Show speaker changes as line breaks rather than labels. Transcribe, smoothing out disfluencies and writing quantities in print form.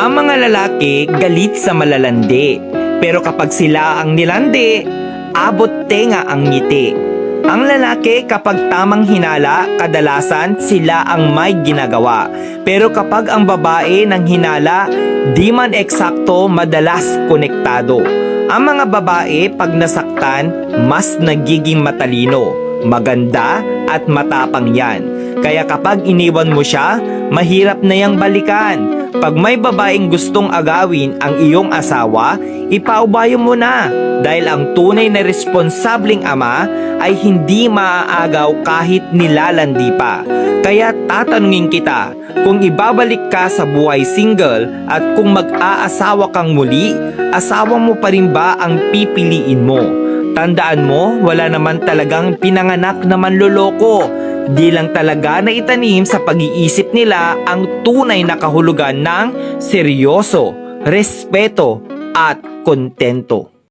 Ang mga lalaki galit sa malalandi, pero kapag sila ang nilandi, abot tenga ang ngiti. Ang lalaki kapag tamang hinala, kadalasan sila ang may ginagawa. Pero kapag ang babae ng hinala, di man eksakto, madalas konektado. Ang mga babae pag nasaktan, mas nagiging matalino, maganda at matapang yan. Kaya kapag iniwan mo siya, mahirap na yang balikan. Pag may babaeng gustong agawin ang iyong asawa, ipaubayo mo na. Dahil ang tunay na responsableng ama ay hindi maaagaw kahit nilalandi pa. Kaya tatanungin kita, kung ibabalik ka sa buhay single at kung mag-aasawa kang muli, asawa mo pa rin ba ang pipiliin mo? Tandaan mo, wala naman talagang pinanganak na manloloko. Di lang talaga na itanim sa pag-iisip nila ang tunay na kahulugan ng seryoso, respeto at kontento.